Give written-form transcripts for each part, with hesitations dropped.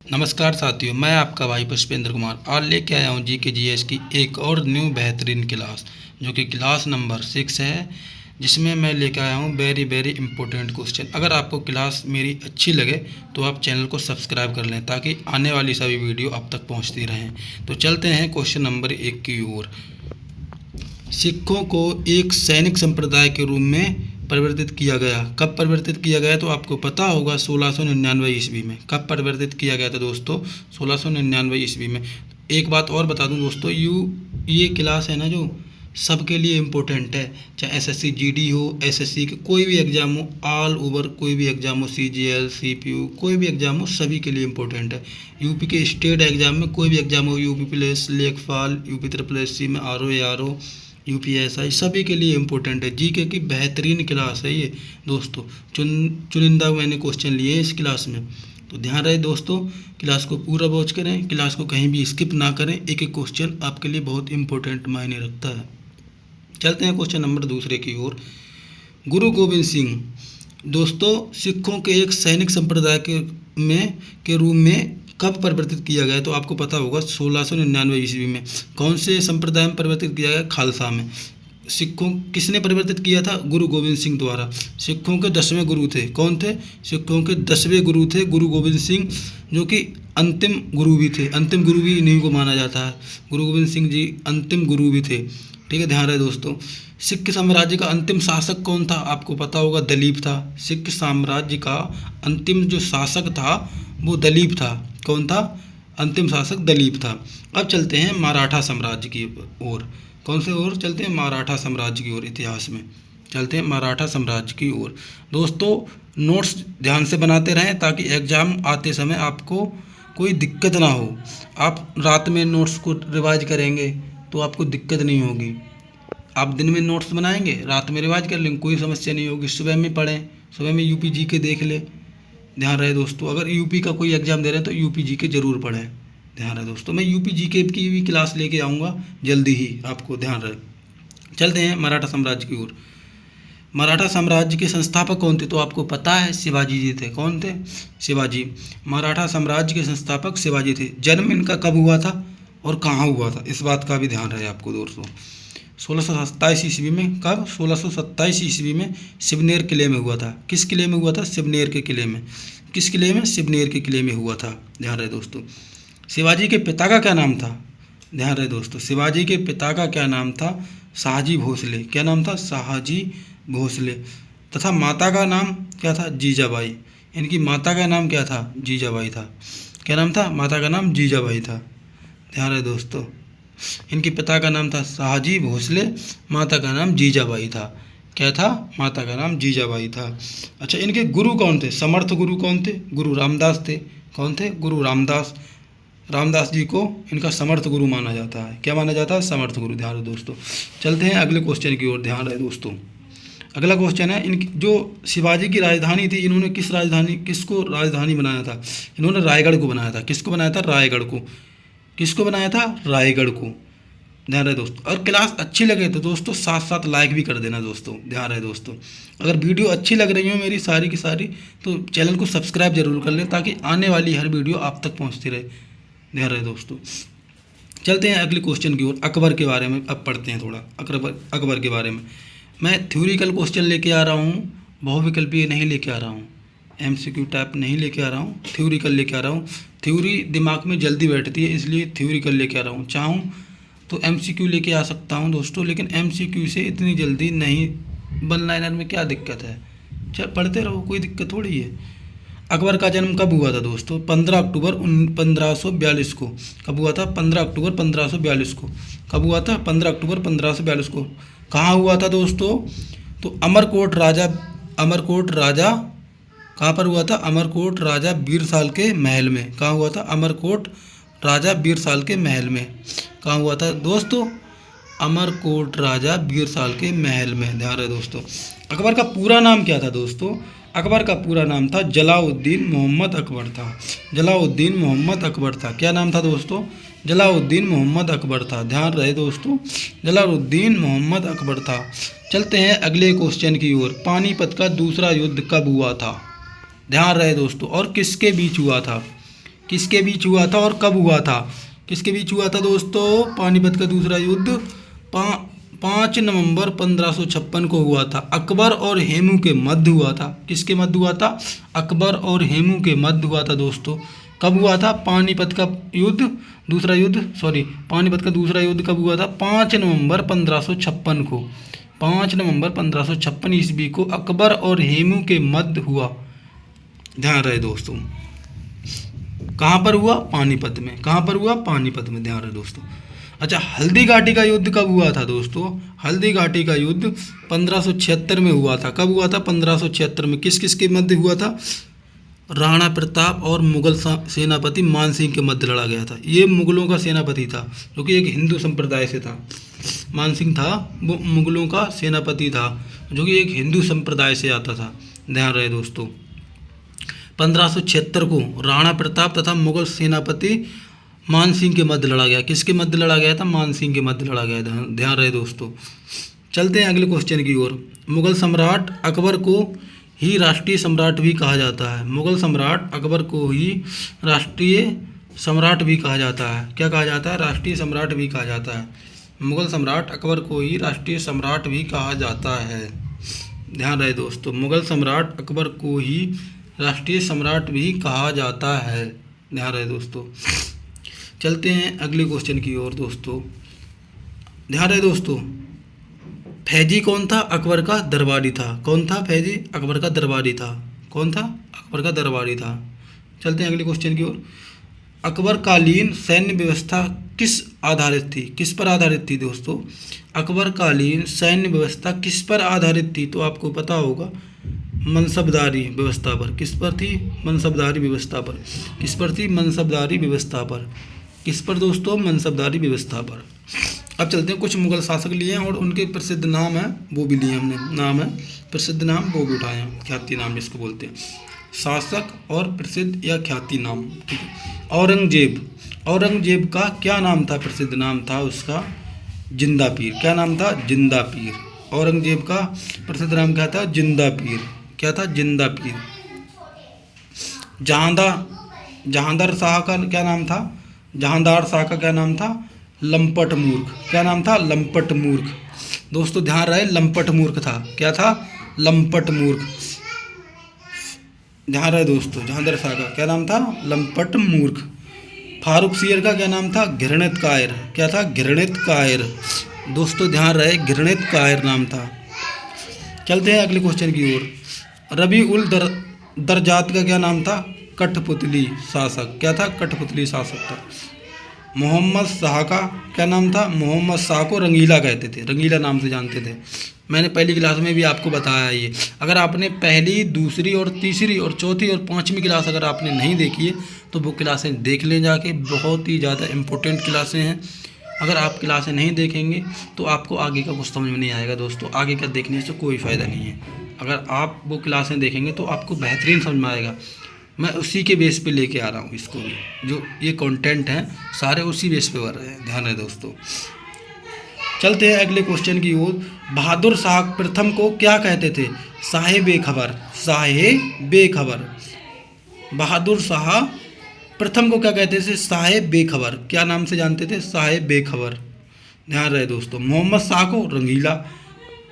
नमस्कार साथियों, मैं आपका भाई पुष्पेंद्र कुमार आज लेके आया हूँ जी के जी एस की एक और न्यू बेहतरीन क्लास जो कि क्लास नंबर 6 है, जिसमें मैं लेके आया हूँ वेरी वेरी इंपॉर्टेंट क्वेश्चन। अगर आपको क्लास मेरी अच्छी लगे तो आप चैनल को सब्सक्राइब कर लें ताकि आने वाली सभी वीडियो आप तक पहुँचती रहें। तो चलते हैं क्वेश्चन नंबर 1 की ओर। सिखों को एक सैनिक संप्रदाय के रूप में परिवर्तित किया गया। कब परिवर्तित किया गया तो आपको पता होगा 1699 ईस्वी में। कब परिवर्तित किया गया था दोस्तों? 1699 ईस्वी में। एक बात और बता दूं दोस्तों, ये क्लास है ना जो सबके लिए इम्पोर्टेंट है, चाहे एसएससी जीडी हो, एसएससी के कोई भी एग्ज़ाम हो, ऑल ओवर कोई भी एग्ज़ाम हो, सीजीएल सीपीयू कोई भी एग्ज़ाम हो, सभी के लिए इम्पोर्टेंट है। यूपी के स्टेट एग्ज़ाम में कोई भी एग्ज़ाम हो, यूपी पुलिस, लेखपाल, यूपी ट्रिपल एससी में आरओ यूपीएसआई, सभी के लिए इम्पोर्टेंट है। जीके की बेहतरीन क्लास है ये दोस्तों। चुनिंदा मैंने क्वेश्चन लिए हैं इस क्लास में, तो ध्यान रहे दोस्तों, क्लास को पूरा वॉच करें, क्लास को कहीं भी स्किप ना करें। एक एक क्वेश्चन आपके लिए बहुत इंपॉर्टेंट मायने रखता है। चलते हैं क्वेश्चन नंबर दूसरे की ओर। गुरु गोविंद सिंह दोस्तों सिखों के एक सैनिक संप्रदाय के रूप में कब परिवर्तित किया गया तो आपको पता होगा 1699 ईस्वी में। कौन से संप्रदाय में परिवर्तित किया गया? खालसा में। सिखों किसने परिवर्तित किया था? गुरु गोविंद सिंह द्वारा। सिखों के 10वें गुरु थे। कौन थे? सिखों के 10वें गुरु थे गुरु गोविंद सिंह, जो कि अंतिम गुरु भी थे। अंतिम गुरु भी इन्हीं को माना जाता है। गुरु गोविंद सिंह जी अंतिम गुरु भी थे। ठीक है, ध्यान रहे दोस्तों। सिख साम्राज्य का अंतिम शासक कौन था? आपको पता होगा दलीप था। सिख साम्राज्य का अंतिम जो शासक था वो दलीप था। कौन था? अंतिम शासक दलीप था। अब चलते हैं मराठा साम्राज्य की ओर। कौन से ओर चलते हैं? मराठा साम्राज्य की ओर। इतिहास में चलते हैं मराठा साम्राज्य की ओर। दोस्तों नोट्स ध्यान से बनाते रहें ताकि एग्ज़ाम आते समय आपको कोई दिक्कत ना हो। आप रात में नोट्स को रिवाइज करेंगे तो आपको दिक्कत नहीं होगी। आप दिन में नोट्स बनाएंगे, रात में रिवाइज कर लेंगे, कोई समस्या नहीं होगी। सुबह में पढ़ें, सुबह में यूपी जीके देख ले। ध्यान रहे दोस्तों, अगर यूपी का कोई एग्ज़ाम दे रहे हैं तो यूपी जीके जरूर पढ़ें। ध्यान रहे दोस्तों, मैं यूपी जीके की भी क्लास लेके आऊँगा जल्दी ही, आपको ध्यान रहे। चलते हैं मराठा साम्राज्य की ओर। मराठा साम्राज्य के संस्थापक कौन थे तो आपको पता है शिवाजी जी थे। कौन थे? शिवाजी। मराठा साम्राज्य के संस्थापक शिवाजी थे। जन्म इनका कब हुआ था और कहाँ हुआ था, इस बात का भी ध्यान रहे आपको दोस्तों। 1627 ईस्वी में। कब? 1627 ईस्वी में शिवनेर किले में हुआ था। किस किले में हुआ था? शिवनेर के किले में। किस किले में? शिवनेर के किले में हुआ था। ध्यान रहे दोस्तों। शिवाजी के पिता का क्या नाम था? ध्यान रहे दोस्तों, शिवाजी के पिता का क्या नाम था? शाहजी भोसले। क्या नाम था? शाहजी भोसले। तथा माता का नाम क्या था? जीजाबाई। इनकी माता का नाम क्या था? जीजाबाई था। क्या नाम था? माता का नाम जीजाबाई था। ध्यान रहे दोस्तों, इनके पिता का नाम था शाहजी भोसले, माता का नाम जीजाबाई था। क्या था? माता का नाम जीजाबाई था। अच्छा, इनके गुरु कौन थे? समर्थ गुरु कौन थे? गुरु रामदास थे। कौन थे? गुरु रामदास। रामदास जी को इनका समर्थ गुरु माना जाता है। क्या माना जाता है? समर्थ गुरु। ध्यान रहे दोस्तों। चलते हैं अगले क्वेश्चन की ओर। ध्यान रहे दोस्तों, अगला क्वेश्चन है, इनकी जो शिवाजी की राजधानी थी, इन्होंने किसको राजधानी बनाया था? इन्होंने रायगढ़ को बनाया था। किसको बनाया था? रायगढ़ को। किसको बनाया था? रायगढ़ को। ध्यान रहे दोस्तों, और क्लास अच्छी लगे तो दोस्तों साथ साथ लाइक भी कर देना दोस्तों। ध्यान रहे दोस्तों, अगर वीडियो अच्छी लग रही हो मेरी सारी की सारी तो चैनल को सब्सक्राइब जरूर कर लें ताकि आने वाली हर वीडियो आप तक पहुंचती रहे। ध्यान रहे दोस्तों। चलते हैं अगले क्वेश्चन की ओर। अकबर के बारे में अब पढ़ते हैं थोड़ा। अकबर के बारे में मैं थ्योरिकल क्वेश्चन लेके आ रहा हूँ, बहुविकल्पीय नहीं लेके आ रहा हूँ, एमसीक्यू टाइप नहीं लेके आ रहा हूँ, थ्योरिकल लेके आ रहा हूँ। थ्योरी दिमाग में जल्दी बैठती है इसलिए थ्योरिकल लेके आ रहा हूँ। चाहूँ तो एमसीक्यू लेके आ सकता हूँ दोस्तों, लेकिन एमसीक्यू से इतनी जल्दी नहीं। वन लाइनर में क्या दिक्कत है? चल पढ़ते रहो, कोई दिक्कत थोड़ी है। अकबर का जन्म कब हुआ था दोस्तों? 15 अक्टूबर 1542 को। कब हुआ था? 15 अक्टूबर 1542 को। कब हुआ था? 15 अक्टूबर 1542 को। कहाँ हुआ था दोस्तों? तो अमरकोट राजा कहाँ पर हुआ था? अमरकोट राजा बीरसाल के महल में। कहाँ हुआ था? अमरकोट राजा बीरसाल के महल में। कहाँ हुआ था दोस्तों? अमरकोट राजा बीरसाल के महल में। ध्यान रहे दोस्तों। अकबर का पूरा नाम क्या था दोस्तों? अकबर का पूरा नाम था जलाउद्दीन मोहम्मद अकबर था। जलाउद्दीन मोहम्मद अकबर था। क्या नाम था दोस्तों? जलाउद्दीन मोहम्मद अकबर था। ध्यान रहे दोस्तों, जलालुद्दीन मोहम्मद अकबर था। चलते हैं अगले क्वेश्चन की ओर। पानीपत का दूसरा युद्ध कब हुआ था? ध्यान रहे दोस्तों, और किसके बीच हुआ था? किसके बीच हुआ था और कब हुआ था? किसके बीच हुआ था दोस्तों? पानीपत का दूसरा युद्ध 5 नवंबर 1556 को हुआ था। अकबर और हेमू के मध्य हुआ था। किसके मध्य हुआ था? अकबर और हेमू के मध्य हुआ था दोस्तों। कब हुआ था? पानीपत का युद्ध दूसरा युद्ध पानीपत का दूसरा युद्ध कब हुआ था? 5 नवंबर 1556 को। 5 नवंबर 1556 ईस्वी को अकबर और हेमू के मध्य हुआ। ध्यान रहे दोस्तों। कहाँ पर हुआ? पानीपत में। कहाँ पर हुआ? पानीपत में। ध्यान रहे दोस्तों। अच्छा, हल्दी घाटी का युद्ध कब हुआ था दोस्तों? हल्दी घाटी का युद्ध 1576 में हुआ था। कब हुआ था? 1576 में। किस किस के मध्य हुआ था? राणा प्रताप और मुगल सेनापति मानसिंह के मध्य लड़ा गया था। ये मुगलों का सेनापति था जो कि एक हिंदू संप्रदाय से था। मानसिंह था वो मुगलों का सेनापति था जो कि एक हिंदू संप्रदाय से आता था। ध्यान रहे दोस्तों। 1576 को राणा प्रताप तथा मुगल सेनापति मानसिंह के मध्य लड़ा गया। किसके मध्य लड़ा गया था? मानसिंह के मध्य लड़ा गया था। ध्यान रहे दोस्तों। चलते हैं अगले क्वेश्चन की ओर। मुगल सम्राट अकबर को ही राष्ट्रीय सम्राट भी कहा जाता है। मुगल सम्राट अकबर को ही राष्ट्रीय सम्राट भी कहा जाता है। क्या कहा जाता है? राष्ट्रीय सम्राट भी कहा जाता है। मुगल सम्राट अकबर को ही राष्ट्रीय सम्राट भी कहा जाता है। ध्यान रहे दोस्तों। मुगल सम्राट अकबर को ही राष्ट्रीय सम्राट भी कहा जाता है। ध्यान रहे दोस्तों। चलते हैं अगले क्वेश्चन की ओर दोस्तों। ध्यान रहे दोस्तों। फैजी कौन था? अकबर का दरबारी था। कौन था? फैजी अकबर का दरबारी था। कौन था? अकबर का दरबारी था। चलते हैं अगले क्वेश्चन की ओर। अकबर कालीन सैन्य व्यवस्था किस आधारित थी? किस पर आधारित थी दोस्तों? अकबर कालीन सैन्य व्यवस्था किस पर आधारित थी? तो आपको पता होगा, मनसबदारी व्यवस्था पर। किस पर थी? मनसबदारी व्यवस्था पर। किस पर थी? मनसबदारी व्यवस्था पर। किस पर दोस्तों? मनसबदारी व्यवस्था पर। अब चलते हैं, कुछ मुगल शासक लिए हैं और उनके प्रसिद्ध नाम हैं वो भी लिए हमने। नाम है प्रसिद्ध नाम वो भी उठाए हैं, ख्याति नाम जिसको बोलते हैं। शासक और प्रसिद्ध या ख्याति नाम। ठीक है। औरंगजेब। औरंगजेब का क्या नाम था? प्रसिद्ध नाम था उसका जिंदा पीर। क्या नाम था? जिंदा पीर। औरंगजेब का प्रसिद्ध नाम क्या था? जिंदा पीर। क्या था? जिंदा पीर। जहांदार शाह का क्या नाम था? जहांदार शाह का क्या नाम था? लंपट मूर्ख। क्या नाम था? लंपट मूर्ख। दोस्तों ध्यान रहे, लंपट मूर्ख था। क्या था? लंपट मूर्ख। ध्यान रहे दोस्तों। जहांदार शाह का क्या नाम था? लंपट मूर्ख। फारूक सियर का क्या नाम था? घृणित कायर। क्या था? घृणित कायर। दोस्तों ध्यान रहे, घृणित कायर नाम था। चलते हैं अगले क्वेश्चन की ओर। रबी उल दरजात का क्या नाम था? कठपुतली शासक। क्या था? कठपुतली शासक था। मोहम्मद शाह का क्या नाम था? मोहम्मद शाह को रंगीला कहते थे, रंगीला नाम से जानते थे। मैंने पहली क्लास में भी आपको बताया ये। अगर आपने पहली, दूसरी और तीसरी और चौथी और पाँचवीं क्लास अगर आपने नहीं देखी है तो वो क्लासें देख लें जाके, बहुत ही ज़्यादा इम्पोर्टेंट क्लासें हैं। अगर आप क्लासें नहीं देखेंगे तो आपको आगे का कुछ समझ में नहीं आएगा दोस्तों। आगे का देखने से कोई फ़ायदा नहीं है। अगर आप वो क्लासें देखेंगे तो आपको बेहतरीन समझ में आएगा। मैं उसी के बेस पे लेके आ रहा हूँ इसको भी, जो ये कंटेंट हैं सारे उसी बेस पे बन रहे हैं। ध्यान है दोस्तों। चलते हैं अगले क्वेश्चन की ओर। बहादुर शाह प्रथम को क्या कहते थे? साहिब खबर। साहिब बेखबर। बहादुर शाह प्रथम को क्या कहते थे? साहिब बेखबर। क्या नाम से जानते थे? साहिब बेखबर। ध्यान रहे दोस्तों। मोहम्मद शाह को रंगीला,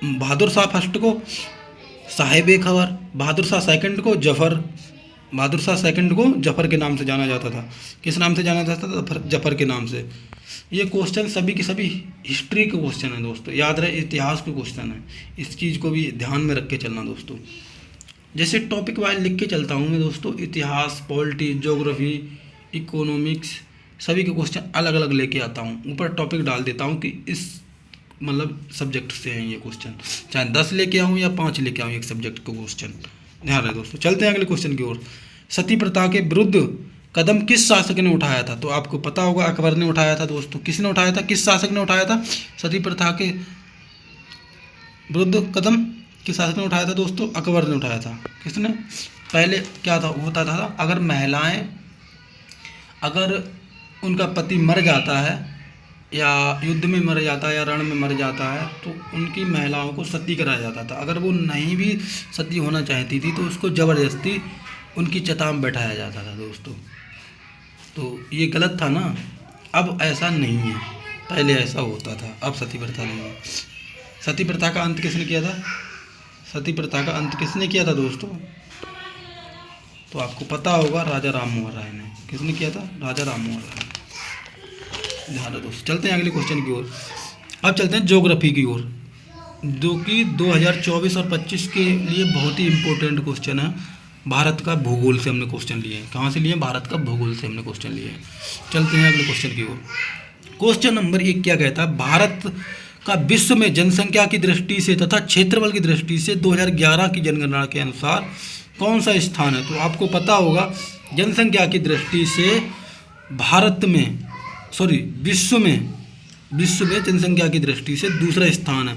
बहादुर शाह फर्स्ट को साहिब बेखबर, बहादुर शाह सेकंड को जफर, बहादुर शाह सेकंड को जफर के नाम से जाना जाता था। किस नाम से जाना जाता था? जफर के नाम से। ये क्वेश्चन सभी के सभी हिस्ट्री के क्वेश्चन है दोस्तों, याद रहे, इतिहास के क्वेश्चन है। इस चीज़ को भी ध्यान में रख के चलना दोस्तों। जैसे टॉपिक वाइज लिख के चलता हूँ मैं दोस्तों, इतिहास, पॉलिटी, ज्योग्राफी, इकोनॉमिक्स, सभी के क्वेश्चन अलग अलग लेके आता हूँ। ऊपर टॉपिक डाल देता हूँ कि इस मतलब सब्जेक्ट से हैं ये क्वेश्चन, चाहे 10 लेके आऊँ या 5 लेके आऊँ एक सब्जेक्ट को क्वेश्चन। ध्यान रहे दोस्तों। चलते हैं अगले क्वेश्चन की ओर। सती प्रथा के विरुद्ध कदम किस शासक ने उठाया था? तो आपको पता होगा अकबर ने उठाया था दोस्तों। किसने उठाया था? किस शासक ने उठाया था? सती प्रथा के विरुद्ध कदम किस शासक ने उठाया था दोस्तों? अकबर ने उठाया था। किसने? पहले क्या था होता था, अगर महिलाएं, अगर उनका पति मर जाता है या युद्ध में मर जाता है या रण में मर जाता है तो उनकी महिलाओं को सती कराया जाता था। अगर वो नहीं भी सती होना चाहती थी तो उसको ज़बरदस्ती उनकी चिता में बैठाया जाता था दोस्तों। तो ये गलत था ना। अब ऐसा नहीं है, पहले ऐसा होता था, अब सती प्रथा नहीं है। सती प्रथा का अंत किसने किया था? सती प्रथा का अंत किसने किया था दोस्तों? तो आपको पता होगा, राजा राम मोहन राय ने। किसने किया था? राजा राम मोहन राय। ध्यान रखो दोस्तों। चलते हैं अगले क्वेश्चन की ओर। अब चलते हैं ज्योग्राफी की ओर, जो कि 2024 और 25 के लिए बहुत ही इंपॉर्टेंट क्वेश्चन है। भारत का भूगोल से हमने क्वेश्चन लिए हैं। कहाँ से लिए हैं? भारत का भूगोल से हमने क्वेश्चन लिए हैं। चलते हैं अगले क्वेश्चन की ओर। क्वेश्चन नंबर 1 क्या कहता है? भारत का विश्व में जनसंख्या की दृष्टि से तथा क्षेत्रफल की दृष्टि से 2011 की जनगणना के अनुसार कौन सा स्थान है? तो आपको पता होगा, जनसंख्या की दृष्टि से भारत में, सॉरी विश्व में जनसंख्या की दृष्टि से दूसरा स्थान है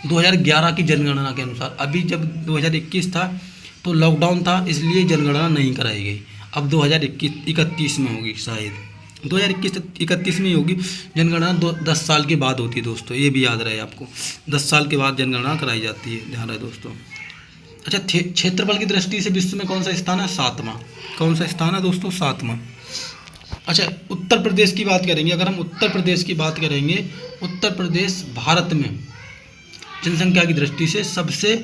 2011 की जनगणना के अनुसार। अभी जब 2021 था तो लॉकडाउन था, इसलिए जनगणना नहीं कराई गई। अब 2021-31 में होगी, शायद 2021-31 में ही होगी जनगणना। 10 साल के बाद होती है दोस्तों, ये भी याद रहे आपको। 10 साल के बाद जनगणना कराई जाती है, ध्यान रहे दोस्तों। अच्छा, क्षेत्रफल की दृष्टि से विश्व में कौन सा स्थान है? 7वां। कौन सा स्थान है दोस्तों? 7वां। अच्छा, उत्तर प्रदेश की बात करेंगे। अगर हम उत्तर प्रदेश की बात करेंगे, उत्तर प्रदेश भारत में जनसंख्या की दृष्टि से सबसे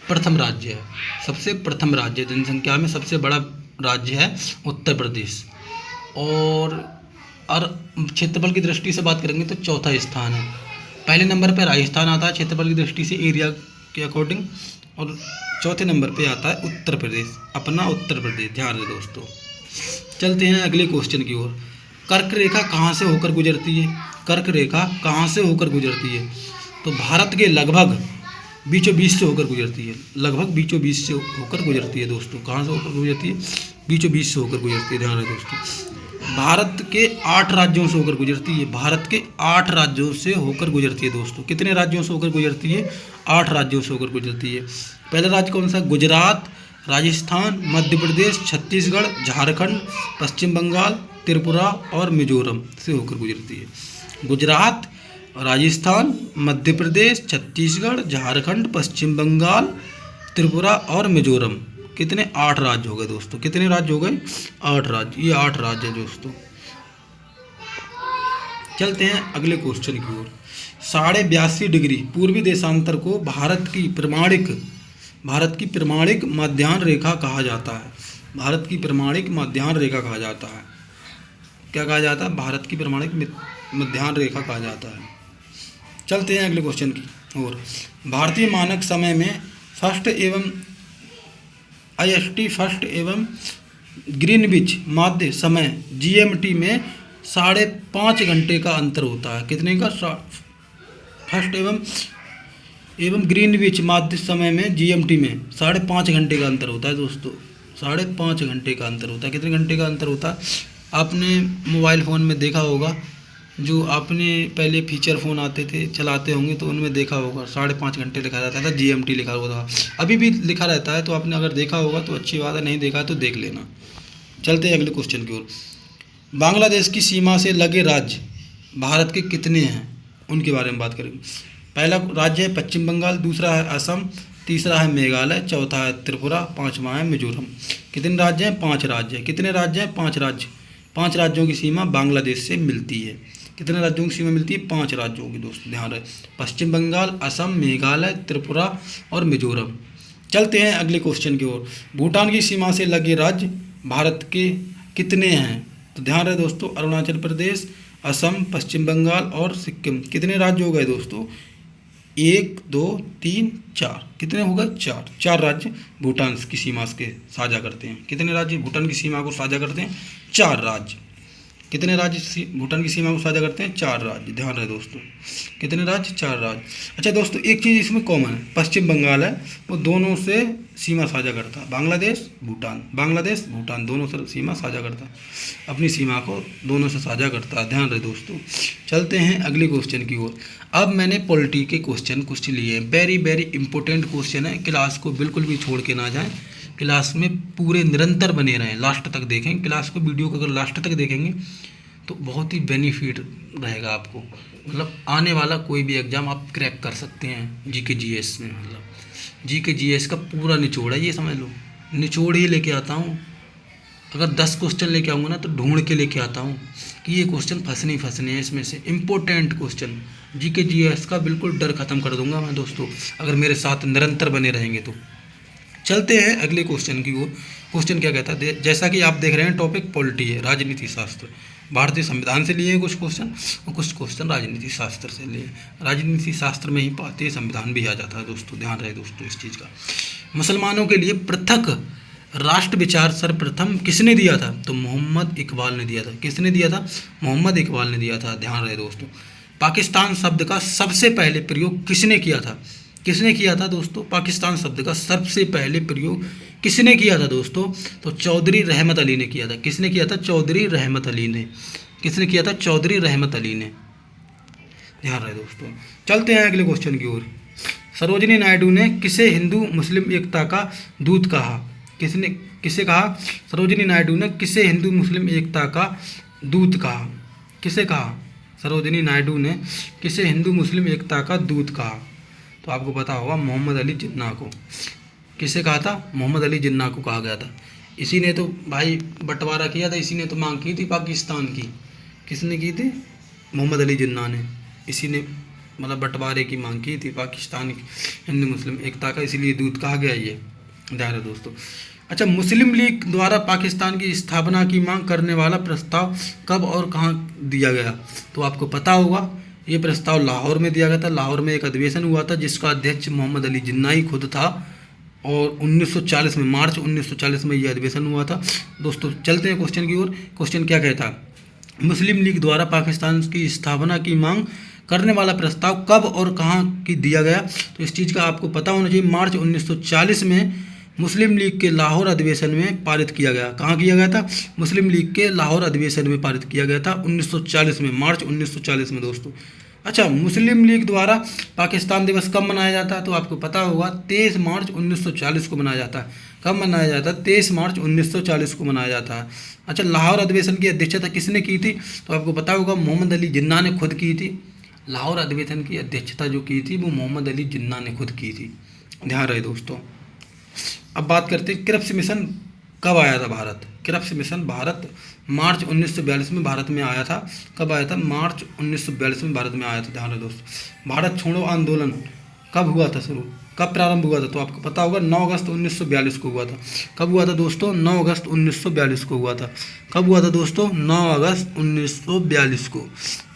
प्रथम राज्य है। सबसे प्रथम राज्य, जनसंख्या में सबसे बड़ा राज्य है उत्तर प्रदेश। और क्षेत्रफल की दृष्टि से बात करेंगे तो चौथा स्थान है। पहले नंबर पर राजस्थान आता है क्षेत्रफल की दृष्टि से, एरिया के अकॉर्डिंग, और चौथे नंबर पे आता है उत्तर प्रदेश, अपना उत्तर प्रदेश। ध्यान रहे दोस्तों। चलते हैं अगले क्वेश्चन की ओर। कर्क रेखा कहाँ से होकर गुजरती है? कर्क रेखा कहाँ से होकर गुजरती है? तो भारत के लगभग बीचों बीच से होकर गुजरती है। लगभग बीचों बीच से होकर गुजरती है दोस्तों। कहाँ से होकर गुजरती है? बीचों बीच से होकर गुजरती है। ध्यान रहे दोस्तों। भारत के 8 राज्यों से होकर गुजरती है। भारत के 8 राज्यों से होकर गुजरती है दोस्तों। कितने राज्यों से होकर गुजरती है? 8 राज्यों से होकर गुजरती है। पहला राज्य कौन सा? गुजरात, राजस्थान, मध्य प्रदेश, छत्तीसगढ़, झारखंड, पश्चिम बंगाल, त्रिपुरा और मिजोरम से होकर गुजरती है। गुजरात, राजस्थान, मध्य प्रदेश, छत्तीसगढ़, झारखंड, पश्चिम बंगाल, त्रिपुरा और मिजोरम। कितने? 8 राज्य हो गए दोस्तों। कितने राज्य हो गए? 8 राज्य। ये 8 राज्य है दोस्तों। चलते हैं अगले क्वेश्चन की ओर। 82.5 डिग्री पूर्वी देशांतर को भारत की प्रमाणिक मध्याह्न रेखा कहा जाता है। भारत की प्रमाणिक मध्याह्न रेखा कहा जाता है। क्या कहा जाता है? भारत की प्रमाणिक मध्याह्न रेखा कहा जाता है। चलते हैं अगले क्वेश्चन की ओर। भारतीय मानक समय में फर्स्ट एवं IST फर्स्ट एवं ग्रीनविच माध्य समय GMT में 5.5 घंटे का अंतर होता है। कितने का? फर्स्ट एवं ग्रीनविच माध्य समय में GMT में 5.5 घंटे का अंतर होता है दोस्तों। 5.5 घंटे का अंतर होता है। कितने घंटे का अंतर होता है? आपने मोबाइल फ़ोन में देखा होगा, जो आपने पहले फीचर फ़ोन आते थे, चलाते होंगे तो उनमें देखा होगा 5.5 घंटे लिखा रहता था, GMT लिखा हुआ था। अभी भी लिखा रहता है, तो आपने अगर देखा होगा तो अच्छी बात है, नहीं देखा तो देख लेना। चलते हैं अगले क्वेश्चन की ओर। बांग्लादेश की सीमा से लगे राज्य भारत के कितने हैं? उनके बारे में बात करेंगे। पहला राज्य है पश्चिम बंगाल, दूसरा है असम, तीसरा है मेघालय, चौथा है त्रिपुरा, 5वां है मिजोरम। कितने राज्य हैं? 5 राज्य। कितने राज्य हैं? 5 राज्य। 5 राज्यों की सीमा बांग्लादेश से मिलती है। कितने राज्यों की सीमा मिलती है? 5 राज्यों की दोस्तों, ध्यान रहे। पश्चिम बंगाल, असम, मेघालय, त्रिपुरा और मिजोरम। चलते हैं अगले क्वेश्चन की ओर। भूटान की सीमा से लगे राज्य भारत के कितने हैं? तो ध्यान रहे दोस्तों, अरुणाचल प्रदेश, असम, पश्चिम बंगाल और सिक्किम। कितने राज्य हो गए दोस्तों? 1, 2, 3, 4। कितने हो गए? 4 राज्य भूटान की सीमा के साझा करते हैं। कितने राज्य भूटान की सीमा को साझा करते हैं? 4 राज्य। कितने राज्य भूटान की सीमा को साझा करते हैं? 4 राज्य। ध्यान रहे दोस्तों, कितने राज्य? 4 राज्य। अच्छा दोस्तों, एक चीज़ इसमें कॉमन है, पश्चिम बंगाल है, वो दोनों से सीमा साझा करता है। बांग्लादेश भूटान दोनों से सीमा साझा करता है, अपनी सीमा को दोनों से साझा करता है। ध्यान रहे दोस्तों। चलते हैं अगले क्वेश्चन की ओर। अब मैंने पॉलिटी के क्वेश्चन कुछ लिए, वेरी इंपॉर्टेंट क्वेश्चन है। क्लास को बिल्कुल भी छोड़ के ना जाएँ, क्लास में पूरे निरंतर बने रहें, लास्ट तक देखें क्लास को। वीडियो को अगर लास्ट तक देखेंगे तो बहुत ही बेनिफिट रहेगा आपको। मतलब आने वाला कोई भी एग्ज़ाम आप क्रैक कर सकते हैं। GK GS में, मतलब GK GS का पूरा निचोड़ है, ये समझ लो, निचोड़ ही लेके आता हूँ। अगर 10 क्वेश्चन लेके आऊँगा ना तो ढूंढ के लेके आता हूँ कि ये क्वेश्चन फंसने ही फंसने हैं इसमें से। इम्पोर्टेंट क्वेश्चन जीके जीएस का बिल्कुल डर खत्म कर दूंगा मैं दोस्तों, अगर मेरे साथ निरंतर बने रहेंगे तो। चलते हैं अगले क्वेश्चन की ओर। क्वेश्चन क्या कहता है, जैसा कि आप देख रहे हैं टॉपिक पॉलिटी है, राजनीति शास्त्र। भारतीय संविधान से लिए हैं कुछ क्वेश्चन और कुछ क्वेश्चन राजनीति शास्त्र से लिए। राजनीति शास्त्र में ही भारतीय संविधान भी आ जाता है दोस्तों, ध्यान रहे दोस्तों इस चीज़ का। मुसलमानों के लिए पृथक राष्ट्र विचार सर्वप्रथम किसने दिया था? तो मोहम्मद इकबाल ने दिया था। किसने दिया था? मोहम्मद इकबाल ने दिया था, ध्यान रहे दोस्तों। पाकिस्तान शब्द का सबसे पहले प्रयोग किसने किया था? किसने किया था दोस्तों? पाकिस्तान शब्द का सबसे पहले प्रयोग किसने किया था दोस्तों? तो चौधरी रहमत अली ने किया था। किसने किया था? चौधरी रहमत अली ने। किसने किया था? चौधरी रहमत अली ने, ध्यान रहे दोस्तों। चलते हैं अगले क्वेश्चन की ओर। सरोजिनी नायडू ने किसे हिंदू मुस्लिम एकता का दूत कहा? किसे कहा? सरोजिनी नायडू ने किसे हिंदू मुस्लिम एकता का दूत कहा? किसे कहा? सरोजिनी नायडू ने किसे हिंदू मुस्लिम एकता का दूत कहा? तो आपको पता होगा मोहम्मद अली जिन्ना को। किसे कहा था? मोहम्मद अली जिन्ना को कहा गया था। इसी ने तो भाई बंटवारा किया था, इसी ने तो मांग की थी पाकिस्तान की। किसने की थी? मोहम्मद अली जिन्ना ने। इसी ने मतलब बंटवारे की मांग की थी पाकिस्तान की हिंदू मुस्लिम एकता का, इसीलिए दूत कहा गया ये, ध्यान रहे दोस्तों। अच्छा, मुस्लिम लीग द्वारा पाकिस्तान की स्थापना की मांग करने वाला प्रस्ताव कब और कहाँ दिया गया? तो आपको पता होगा ये प्रस्ताव लाहौर में दिया गया था। लाहौर में एक अधिवेशन हुआ था जिसका अध्यक्ष मोहम्मद अली जिन्ना ही खुद था, और 1940 में, मार्च 1940 में यह अधिवेशन हुआ था दोस्तों। चलते हैं क्वेश्चन की ओर। क्वेश्चन क्या कहता है? मुस्लिम लीग द्वारा पाकिस्तान की स्थापना की मांग करने वाला प्रस्ताव कब और कहाँ की दिया गया? तो इस चीज़ का आपको पता होना चाहिए। मार्च 1940 में मुस्लिम लीग के लाहौर अधिवेशन में पारित किया गया। कहाँ किया गया था? मुस्लिम लीग के लाहौर अधिवेशन में पारित किया गया था 1940 में, मार्च 1940 में दोस्तों। अच्छा, मुस्लिम लीग द्वारा पाकिस्तान दिवस कब मनाया जाता है? तो आपको पता होगा 23 मार्च 1940 को मनाया जाता है। कब मनाया जाता है? 23 मार्च 1940 को मनाया जाता है। अच्छा, लाहौर अधिवेशन की अध्यक्षता किसने की थी? तो आपको पता होगा मोहम्मद अली जिन्ना ने खुद की थी। लाहौर अधिवेशन की अध्यक्षता जो की थी वो मोहम्मद अली जिन्ना ने खुद की थी, ध्यान रहे दोस्तों। अब बात करते हैं क्रिप्स मिशन कब आया था भारत? क्रिप्स मिशन भारत मार्च 1942 में भारत में आया था। कब आया था? मार्च 1942 में भारत में आया था, ध्यान रहे दोस्तों। भारत छोड़ो आंदोलन कब हुआ था शुरू? कब प्रारंभ हुआ था? तो आपको पता होगा 9 अगस्त 1942 को हुआ था। कब हुआ था दोस्तों? 9 अगस्त 1942 को हुआ था। कब हुआ था दोस्तों? 9 अगस्त 1942 को,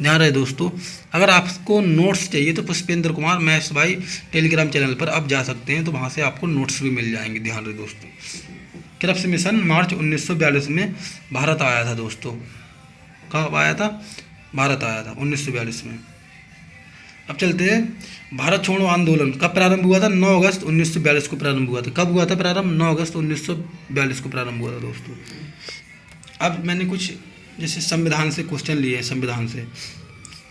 ध्यान रहे दोस्तों। अगर आपको नोट्स चाहिए तो पुष्पेंद्र कुमार मैथ्स भाई टेलीग्राम चैनल पर आप जा सकते हैं, तो वहाँ से आपको नोट्स भी मिल जाएंगे, ध्यान रहे दोस्तों। क्रिप्स मिशन मार्च 1942 में भारत आया था दोस्तों। कब आया था? भारत आया था 1942 में। अब चलते हैं भारत छोड़ो आंदोलन कब प्रारंभ हुआ था? 9 अगस्त 1942 को प्रारंभ हुआ था। कब हुआ था प्रारंभ? 9 अगस्त 1942 को प्रारंभ हुआ था दोस्तों। अब मैंने कुछ जैसे संविधान से क्वेश्चन लिए हैं, संविधान से।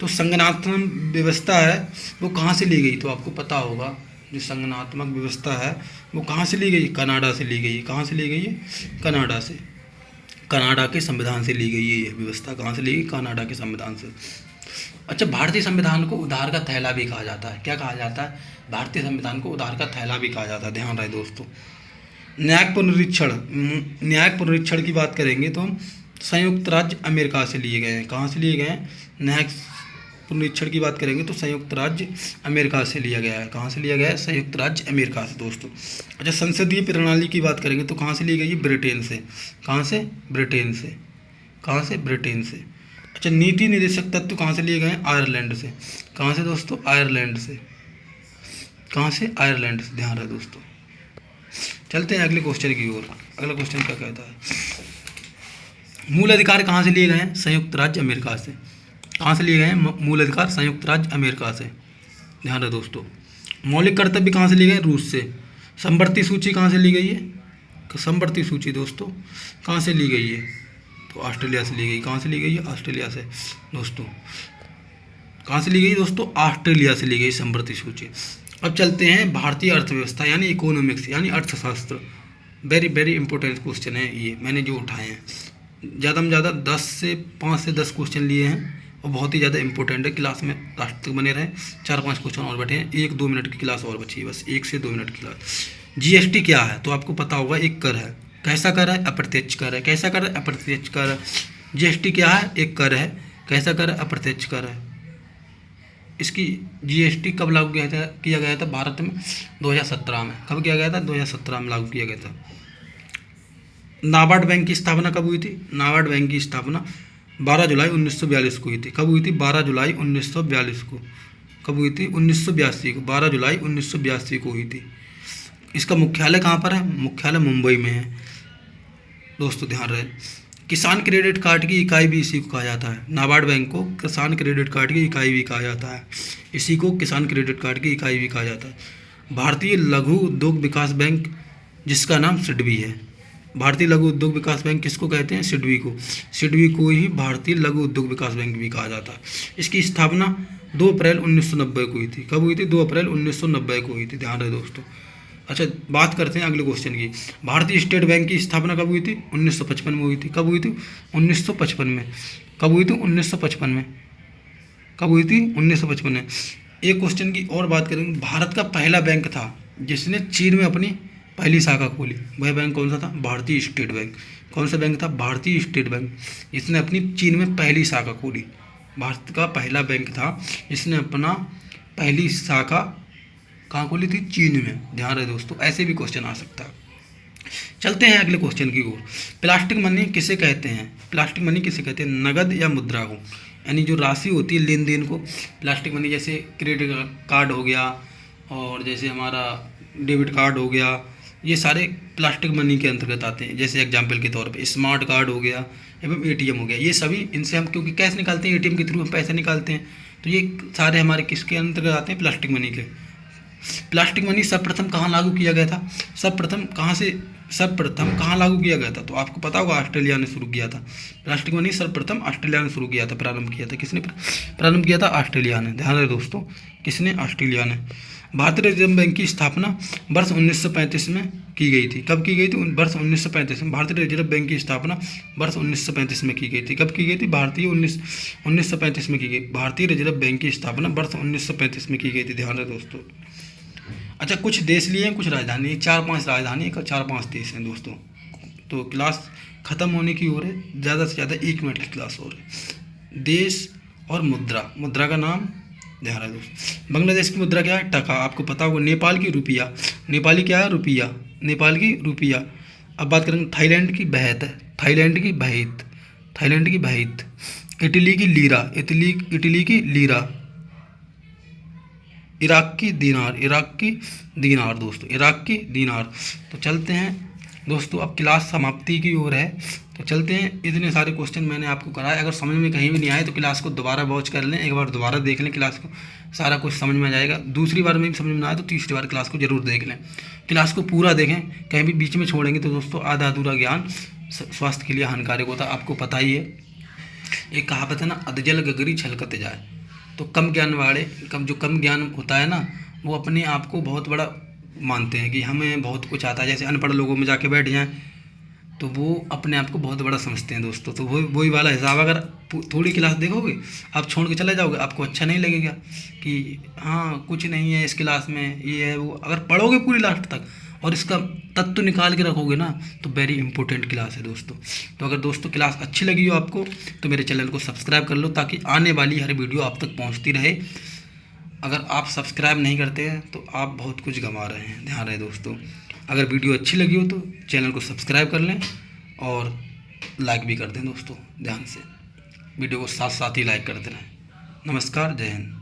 तो संगठनात्मक व्यवस्था है वो कहाँ से ली गई? तो आपको पता होगा जो संगठनात्मक व्यवस्था है वो कहाँ से ली गई? कनाडा से ली गई। कहाँ से ली गई है? कनाडा से। कनाडा के संविधान से ली गई है ये व्यवस्था। कहाँ से ली गई? कनाडा के संविधान से। अच्छा, भारतीय संविधान को उधार का थैला भी कहा जाता है। क्या कहा जाता है? भारतीय संविधान को उधार का थैला भी कहा जाता है, ध्यान रहे दोस्तों। न्यायिक पुनरीक्षण की बात करेंगे तो हम संयुक्त राज्य अमेरिका से लिए गए हैं। कहाँ से लिए गए हैं? न्यायिक पुनरीक्षण की बात करेंगे तो संयुक्त राज्य अमेरिका से लिया गया है। कहाँ से लिया गया है? संयुक्त राज्य अमेरिका से दोस्तों। अच्छा, संसदीय प्रणाली की बात करेंगे तो कहाँ से ली गई है? ब्रिटेन से। कहाँ से? ब्रिटेन से। कहाँ से? ब्रिटेन से। अच्छा, नीति निर्देशक तत्व कहाँ से लिए गए हैं? आयरलैंड से। कहाँ से दोस्तों? आयरलैंड से। कहाँ से? आयरलैंड से, ध्यान रहे दोस्तों। चलते हैं अगले क्वेश्चन की ओर। अगला क्वेश्चन क्या कहता है? मूल अधिकार कहाँ से लिए गए हैं? संयुक्त राज्य अमेरिका से। कहाँ से लिए गए हैं मूल अधिकार? संयुक्त राज्य अमेरिका से, ध्यान रहे दोस्तों। मौलिक कर्तव्य कहाँ से लिए गए? रूस से। समवर्ती सूची कहाँ से ली गई है? समवर्ती सूची दोस्तों कहाँ से ली गई है? तो ऑस्ट्रेलिया से ली गई। कहाँ से ली गई है? ऑस्ट्रेलिया से दोस्तों। कहाँ से ली गई दोस्तों? ऑस्ट्रेलिया से ली गई समवर्ती सूची। अब चलते हैं भारतीय अर्थव्यवस्था यानी इकोनॉमिक्स यानी अर्थशास्त्र। वेरी वेरी इंपॉर्टेंट क्वेश्चन है ये, मैंने जो उठाए हैं ज़्यादा में ज़्यादा 5 से 10 क्वेश्चन लिए हैं और बहुत ही ज़्यादा इंपॉर्टेंट है। क्लास में लास्ट तक बने रहें। 4-5 क्वेश्चन और बैठे हैं, 1-2 मिनट की क्लास और बची है, बस 1 से 2 मिनट की क्लास। जीएसटी क्या है? तो आपको पता होगा एक कर है, कैसा कर है? अप्रत्यक्ष कर है। कैसा कर है? अप्रत्यक्ष कर। जीएसटी क्या है? एक कर है। कैसा कर है? अप्रत्यक्ष कर है। इसकी जीएसटी कब लागू किया गया था भारत में? 2017 में। कब किया गया था? 2017 में लागू किया गया था। नाबार्ड बैंक की स्थापना कब हुई थी? नाबार्ड बैंक की स्थापना 12 जुलाई 1942 को हुई थी। कब हुई थी? 12 जुलाई 1942 को। कब हुई थी? 1982 को। 12 जुलाई 1982 को हुई थी। इसका मुख्यालय कहाँ पर है? मुख्यालय मुंबई में है। दोस्तों ध्यान रहे, किसान क्रेडिट कार्ड की इकाई भी इसी को कहा जाता है। नाबार्ड बैंक को किसान क्रेडिट कार्ड की इकाई भी कहा जाता है। इसी को किसान क्रेडिट कार्ड की इकाई भी कहा जाता है। भारतीय लघु उद्योग विकास बैंक, जिसका नाम सिडबी है। भारतीय लघु उद्योग विकास बैंक किसको कहते हैं? सिडबी को। सिडबी को ही भारतीय लघु उद्योग विकास बैंक भी कहा जाता है। इसकी स्थापना 2 अप्रैल 1990 को हुई थी। कब हुई थी? 2 अप्रैल 1990 को हुई थी। ध्यान रहे दोस्तों। अच्छा, बात करते हैं अगले क्वेश्चन की। भारतीय स्टेट बैंक की स्थापना कब हुई थी? 1955 में हुई थी। कब हुई थी? 1955 में। कब हुई थी? 1955 में। कब हुई थी? 1955 में। एक क्वेश्चन की और बात करेंगे। भारत का पहला बैंक था जिसने चीन में अपनी पहली शाखा खोली। वह बैंक कौन सा था? भारतीय स्टेट बैंक। कौन सा बैंक था? भारतीय स्टेट बैंक। इसने अपनी चीन में पहली शाखा खोली। भारत का पहला बैंक था जिसने अपना पहली शाखा कहाँ खोली थी? चीन में। ध्यान रहे दोस्तों, ऐसे भी क्वेश्चन आ सकता है। चलते हैं अगले क्वेश्चन की ओर। प्लास्टिक मनी किसे कहते हैं? प्लास्टिक मनी किसे कहते हैं? नगद या मुद्रा को, यानी जो राशि होती है लेन देन को प्लास्टिक मनी, जैसे क्रेडिट कार्ड हो गया और जैसे हमारा डेबिट कार्ड हो गया, ये सारे प्लास्टिक मनी के अंतर्गत आते हैं। जैसे एग्जाम्पल के तौर पे स्मार्ट कार्ड हो गया एवं एटीएम हो गया, ये सभी इनसे हम क्योंकि कैश निकालते हैं, एटीएम के थ्रू हम पैसे निकालते हैं, तो ये सारे हमारे किसके अंतर्गत आते हैं? प्लास्टिक मनी के। प्लास्टिक मनी सर्वप्रथम कहाँ लागू किया गया था? सर्वप्रथम कहाँ लागू किया गया था? तो आपको पता होगा, ऑस्ट्रेलिया ने शुरू किया था। प्लास्टिक मनी सर्वप्रथम ऑस्ट्रेलिया ने शुरू किया था, प्रारंभ किया था। किसने प्रारंभ किया था? ऑस्ट्रेलिया ने। ध्यान रहे दोस्तों, किसने? ऑस्ट्रेलिया ने। भारतीय रिजर्व बैंक की स्थापना वर्ष 1935 में की गई थी। कब की गई थी? वर्ष 1935 में। भारतीय रिजर्व बैंक की स्थापना वर्ष 1935 में की गई थी। कब की गई थी? 1935 में की गई। भारतीय रिजर्व बैंक की स्थापना वर्ष 1935 में की गई थी। ध्यान रहे दोस्तों। अच्छा, कुछ देश लिए हैं, कुछ राजधानी, 4-5 राजधानी और 4-5 देश हैं दोस्तों। तो क्लास ख़त्म होने की ओर है, ज़्यादा से ज़्यादा 1 मिनट की क्लास हो रही है। देश और मुद्रा, मुद्रा का नाम ध्यान रहे दोस्तों। बांग्लादेश की मुद्रा क्या है? टका। आपको पता होगा। नेपाल की रुपया, नेपाली क्या है? रुपया, नेपाल की रुपया। अब बात करेंगे थाईलैंड की बहत, थाईलैंड की बहत, थाईलैंड की बहत। इटली की लीरा, इटली की लीरा। इराक की दीनार, इराक की दीनार दोस्तों, इराक की दीनार। तो चलते हैं दोस्तों, अब क्लास समाप्ति की ओर है, तो चलते हैं। इतने सारे क्वेश्चन मैंने आपको कराए, अगर समझ में कहीं भी नहीं आए तो क्लास को दोबारा वॉच कर लें, एक बार दोबारा देख लें क्लास को, सारा कुछ समझ में आ जाएगा। दूसरी बार में भी समझ में ना आए तो तीसरी बार क्लास को जरूर देख लें। क्लास को पूरा देखें, कहीं भी बीच में छोड़ेंगे तो दोस्तों आधा अधूरा ज्ञान स्वास्थ्य के लिए हानिकारक होता है, आपको पता ही है। एक कहावत है ना, अधजल गगरी छलकते जाए। तो कम ज्ञान वाले, जो कम ज्ञान होता है ना, वो अपने आप को बहुत बड़ा मानते हैं कि हमें बहुत कुछ आता है। जैसे अनपढ़ लोगों में जाके बैठ जाएं तो वो अपने आप को बहुत बड़ा समझते हैं दोस्तों। तो वही वाला हिसाब, अगर थोड़ी क्लास देखोगे आप छोड़ के चले जाओगे, आपको अच्छा नहीं लगेगा कि हाँ कुछ नहीं है इस क्लास में, ये है वो। अगर पढ़ोगे पूरी लास्ट तक और इसका तत्व निकाल के रखोगे ना, तो वेरी इंपॉर्टेंट क्लास है दोस्तों। तो अगर दोस्तों क्लास अच्छी लगी हो आपको तो मेरे चैनल को सब्सक्राइब कर लो, ताकि आने वाली हर वीडियो आप तक पहुंचती रहे। अगर आप सब्सक्राइब नहीं करते हैं तो आप बहुत कुछ गंवा रहे हैं। ध्यान रहे दोस्तों, अगर वीडियो अच्छी लगी हो तो चैनल को सब्सक्राइब कर लें और लाइक भी कर दें दोस्तों। ध्यान से वीडियो को साथ साथ ही लाइक करते रहें। नमस्कार, जय हिंद।